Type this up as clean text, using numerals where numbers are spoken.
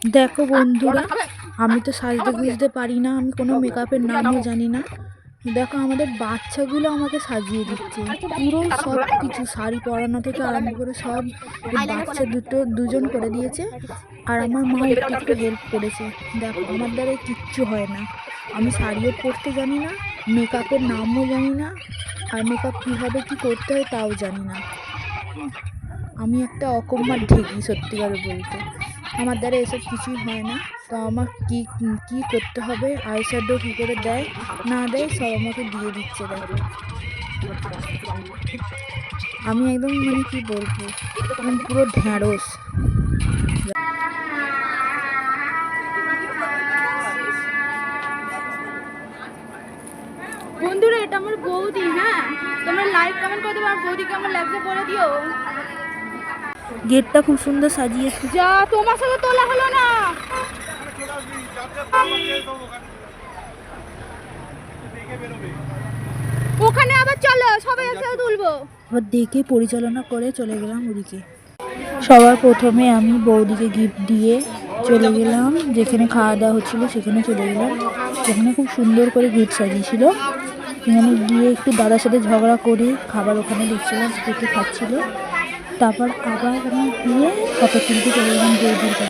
দেখো বন্ধুরা, আমি তো সাজতে গুজতে পারি না, আমি কোনো মেকআপের নামও জানি না। দেখো আমাদের বাচ্চাগুলো আমাকে সাজিয়ে দিচ্ছে, পুরো সব কিছু শাড়ি পরানো থেকে আরম্ভ করে সব বাচ্চা দুজন করে দিয়েছে। আর আমার মা একটু একটু হেল্প করেছে। দেখো আমার দ্বারা কিচ্ছু হয় না, আমি শাড়িও পরতে জানি না, মেকআপের নামও জানি না, আর মেকআপ কীভাবে কী করতে হয় তাও জানি না। আমি একটা অকম্মার ঢেকি, সত্যিকারে বলতে আমার দ্বারা এসব কিছুই হয় না। তো আমার কি করতে হবে, আইশ্যাডো কী করে দেয় না দেয় সব আমাকে দিয়ে দিচ্ছে। দেখো আমি একদম মানে কি বলবো, একদম পুরো ঢ্যাঁড়স। বন্ধুরা, এটা আমার বৌদি। হ্যাঁ, তোমরা লাইক কমেন্ট করে দেবে আর বৌদিকে আমার লাগছে বলে দিও। গেটটা খুব সুন্দর সাজিয়েছে। যা, তোমার সাথে তোলা হলো না। ওখানে আবার চলো, সবাই একসাথে তুলবো। আবার দেখে পরিচালনা করে চলে গেলাম ওদিকে। সবার প্রথমে আমি বৌদিকে গিফট দিয়ে চলে গেলাম যেখানে খাওয়া দাওয়া হচ্ছিলো, সেখানে চলে গেলাম। সেখানে খুব সুন্দর করে গিফট সাজিয়েছিল। সেখানে গিয়ে একটু দাদার সাথে ঝগড়া করে খাবার ওখানে দেখছিলাম, একটু খাচ্ছিল। তারপর আবার আমি গিয়ে ফটো তুলতে চলে গেলাম বৌদির কাছে।